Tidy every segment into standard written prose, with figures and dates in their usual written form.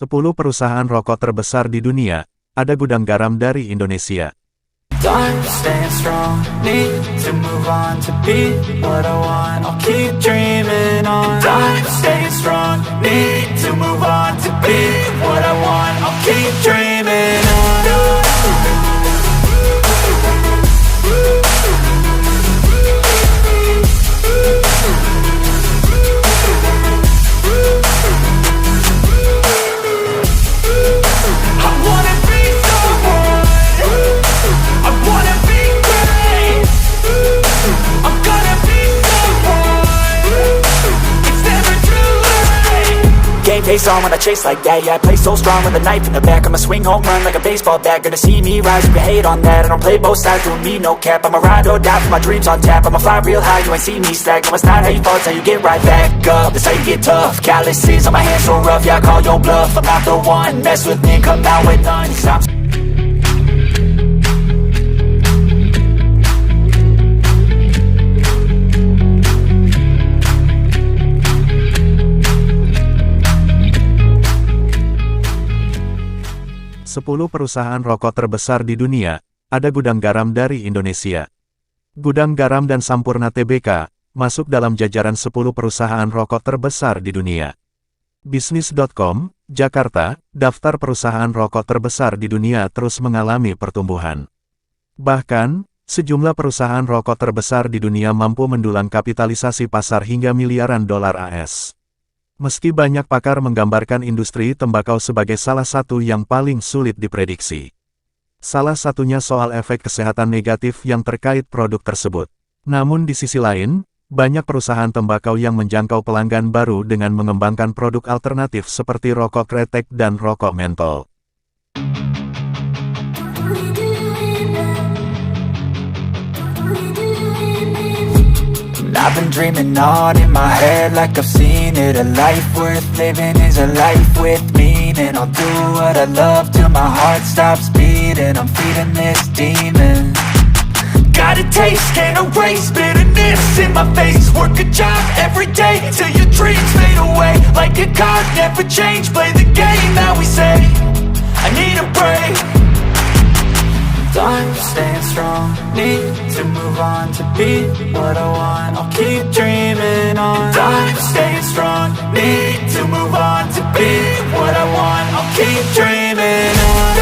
10 perusahaan rokok terbesar di dunia, ada gudang garam dari Indonesia. Time staying strong, need to move on to be what I want. I'll keep dreaming on. Time staying strong, need to move on to be what I want. I'll keep dreaming on. Face on when I chase like that. Yeah, I play so strong with a knife in the back. I'ma swing home run like a baseball bat. Gonna see me rise, you can hate on that. I don't play both sides, doing me no cap. I'ma ride or die for my dreams on tap. I'ma fly real high, you ain't see me slack. No, it's not how you fall, it's how you get right back up. That's how you get tough. Calluses on my hands so rough. Yeah, I call your bluff. I'm not the one, mess with me, come out with none. Stop. 10 perusahaan rokok terbesar di dunia, ada gudang garam dari Indonesia. Gudang Garam dan Sampurna Tbk, masuk dalam jajaran 10 perusahaan rokok terbesar di dunia. Bisnis.com, Jakarta, daftar perusahaan rokok terbesar di dunia terus mengalami pertumbuhan. Bahkan, sejumlah perusahaan rokok terbesar di dunia mampu mendulang kapitalisasi pasar hingga miliaran dolar AS. Meski banyak pakar menggambarkan industri tembakau sebagai salah satu yang paling sulit diprediksi. Salah satunya soal efek kesehatan negatif yang terkait produk tersebut. Namun di sisi lain, banyak perusahaan tembakau yang menjangkau pelanggan baru dengan mengembangkan produk alternatif seperti rokok kretek dan rokok mentol. I've been dreaming on in my head like I've seen it. A life worth living is a life with meaning. I'll do what I love till my heart stops beating. I'm feeding this demon. Got a taste, can't erase bitterness in my face. Work a job every day till your dreams fade away. Like a card, never change, play the game that we say. I need a break. I'm staying strong, need to move on to be what I want. I'll keep dreaming on. I'm staying strong, need to move on to be what I want. I'll keep dreaming on.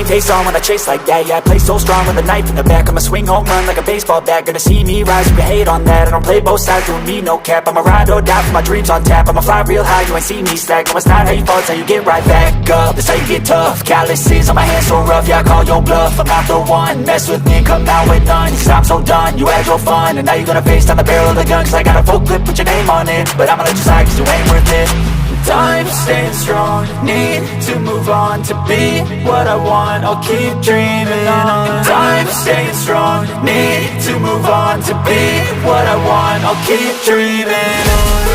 Face on when I chase like that. Yeah, I play so strong with a knife in the back. I'ma swing home run like a baseball bat. Gonna see me rise, you can hate on that. I don't play both sides, doing me no cap. I'ma ride or die for my dreams on tap. I'ma fly real high, you ain't see me slack. No, it's not how you fall, it's how you get right back up. That's how you get tough. Calluses on my hands so rough. Yeah, I call your bluff. I'm not the one, mess with me, come out with none. Cause I'm so done, you had your fun. And now you're gonna face down the barrel of the gun. Cause I got a full clip with your name on it. But I'ma let you slide cause you ain't worth it. I'm staying strong, need to move on to be what I want. I'll keep dreaming on. I'm staying strong, need to move on to be what I want. I'll keep dreaming on.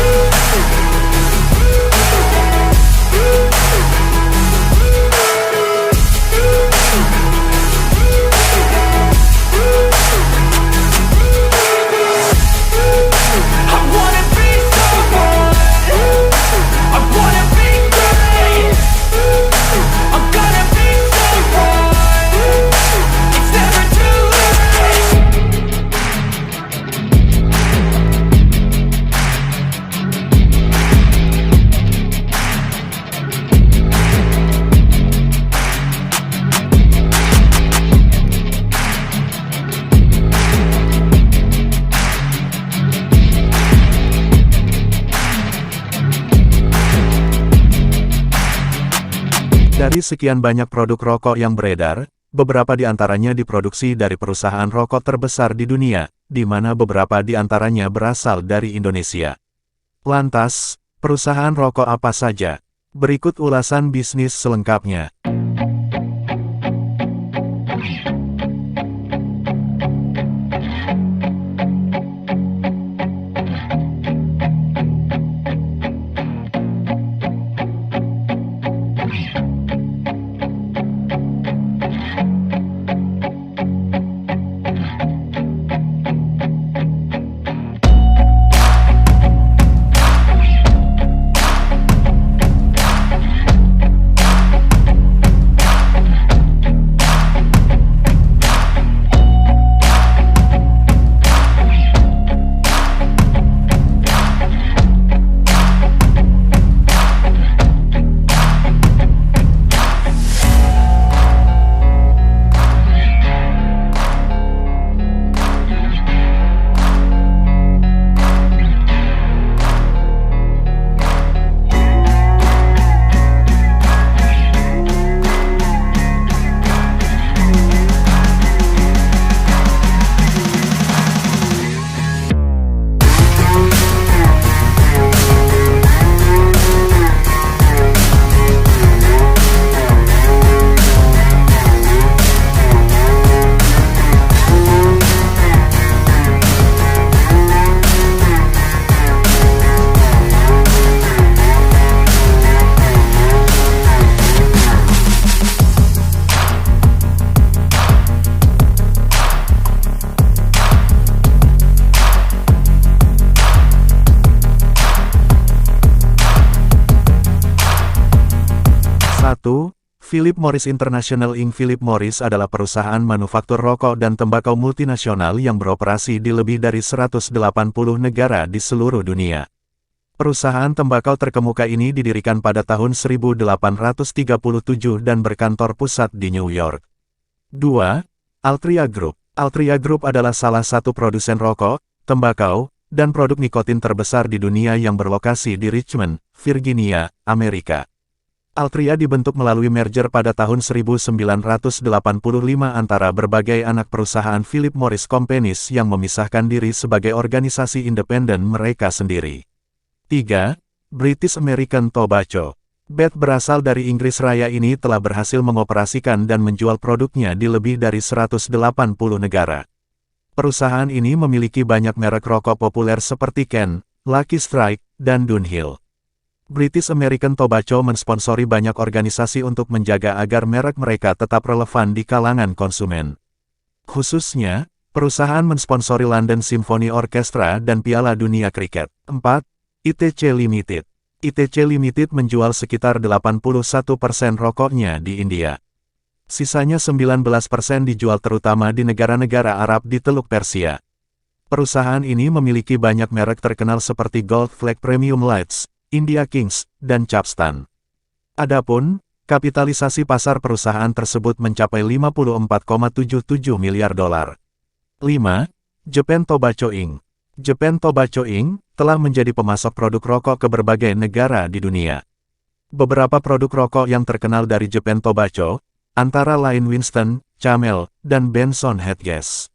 Dari sekian banyak produk rokok yang beredar, beberapa di antaranya diproduksi dari perusahaan rokok terbesar di dunia, di mana beberapa di antaranya berasal dari Indonesia. Lantas, perusahaan rokok apa saja? Berikut ulasan bisnis selengkapnya. Philip Morris International Inc. Philip Morris adalah perusahaan manufaktur rokok dan tembakau multinasional yang beroperasi di lebih dari 180 negara di seluruh dunia. Perusahaan tembakau terkemuka ini didirikan pada tahun 1837 dan berkantor pusat di New York. 2. Altria Group. Altria Group adalah salah satu produsen rokok, tembakau, dan produk nikotin terbesar di dunia yang berlokasi di Richmond, Virginia, Amerika. Altria dibentuk melalui merger pada tahun 1985 antara berbagai anak perusahaan Philip Morris Companies yang memisahkan diri sebagai organisasi independen mereka sendiri. 3. British American Tobacco. BAT berasal dari Inggris Raya ini telah berhasil mengoperasikan dan menjual produknya di lebih dari 180 negara. Perusahaan ini memiliki banyak merek rokok populer seperti Ken, Lucky Strike, dan Dunhill. British American Tobacco mensponsori banyak organisasi untuk menjaga agar merek mereka tetap relevan di kalangan konsumen. Khususnya, perusahaan mensponsori London Symphony Orchestra dan Piala Dunia Kriket. 4. ITC Limited. ITC Limited menjual sekitar 81% rokoknya di India. Sisanya 19% dijual terutama di negara-negara Arab di Teluk Persia. Perusahaan ini memiliki banyak merek terkenal seperti Gold Flag Premium Lights, India Kings, dan Capstan. Adapun, kapitalisasi pasar perusahaan tersebut mencapai 54,77 miliar dolar. 5. Japan Tobacco Inc. Japan Tobacco Inc. telah menjadi pemasok produk rokok ke berbagai negara di dunia. Beberapa produk rokok yang terkenal dari Japan Tobacco, antara lain Winston, Camel, dan Benson Hedges.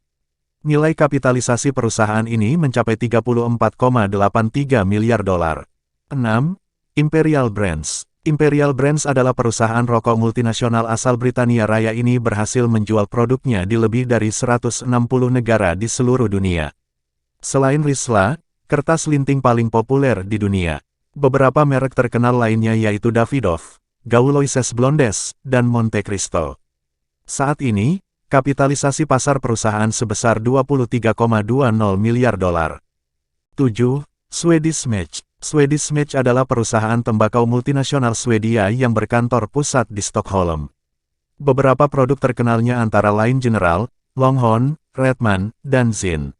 Nilai kapitalisasi perusahaan ini mencapai 34,83 miliar dolar. 6. Imperial Brands. Imperial Brands adalah perusahaan rokok multinasional asal Britania Raya ini berhasil menjual produknya di lebih dari 160 negara di seluruh dunia. Selain Rizla, kertas linting paling populer di dunia, beberapa merek terkenal lainnya yaitu Davidoff, Gauloises Blondes, dan Monte Cristo. Saat ini, kapitalisasi pasar perusahaan sebesar 23,20 miliar dolar. 7. Swedish Match. Swedish Match adalah perusahaan tembakau multinasional Swedia yang berkantor pusat di Stockholm. Beberapa produk terkenalnya antara lain General, Longhorn, Redman, dan Zinn.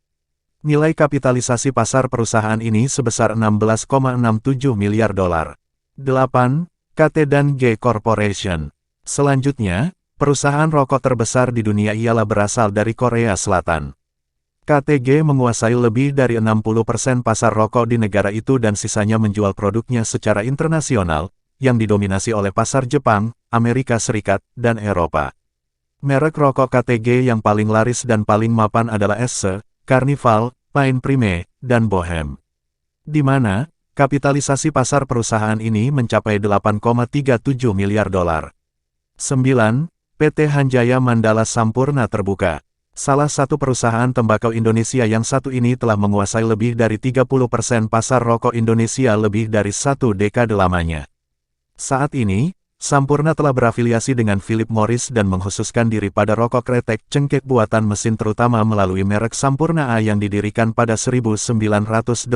Nilai kapitalisasi pasar perusahaan ini sebesar 16,67 miliar dolar. 8. KT&G Corporation. Selanjutnya, perusahaan rokok terbesar di dunia ialah berasal dari Korea Selatan. KTG menguasai lebih dari 60% pasar rokok di negara itu dan sisanya menjual produknya secara internasional, yang didominasi oleh pasar Jepang, Amerika Serikat, dan Eropa. Merek rokok KTG yang paling laris dan paling mapan adalah Esse, Carnival, Pine Prime, dan Bohem. Di mana, kapitalisasi pasar perusahaan ini mencapai 8,37 miliar dolar. 9. PT Hanjaya Mandala Sampurna Terbuka. Salah satu perusahaan tembakau Indonesia yang satu ini telah menguasai lebih dari 30% pasar rokok Indonesia lebih dari satu dekade lamanya. Saat ini, Sampurna telah berafiliasi dengan Philip Morris dan mengkhususkan diri pada rokok kretek cengkeh buatan mesin terutama melalui merek Sampurna A yang didirikan pada 1989.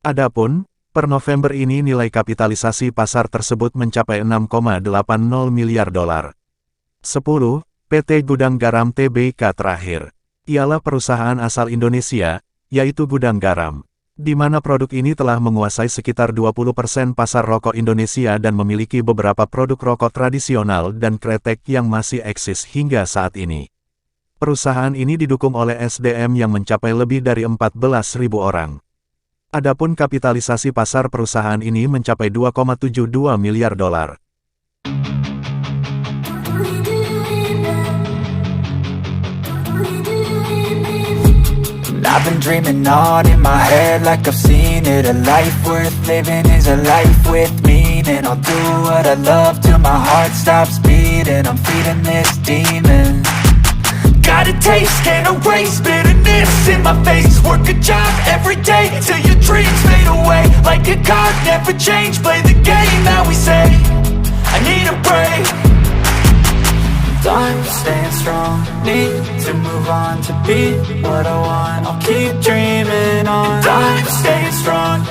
Adapun, per November ini nilai kapitalisasi pasar tersebut mencapai 6,80 miliar dolar. 10. PT Gudang Garam Tbk terakhir. Ialah perusahaan asal Indonesia, yaitu Gudang Garam, di mana produk ini telah menguasai sekitar 20% pasar rokok Indonesia dan memiliki beberapa produk rokok tradisional dan kretek yang masih eksis hingga saat ini. Perusahaan ini didukung oleh SDM yang mencapai lebih dari 14.000 orang. Adapun kapitalisasi pasar perusahaan ini mencapai 2,72 miliar dolar. I've been dreaming on in my head like I've seen it. A life worth living is a life with meaning. I'll do what I love till my heart stops beating. I'm feeding this demon. Got a taste, can't erase bitterness in my face. Work a job every day till your dreams fade away. Like a card, never change, play the game that we say. I need a break. I'm staying strong, need to move on to be what I want. I'll keep dreaming on. I'm staying strong,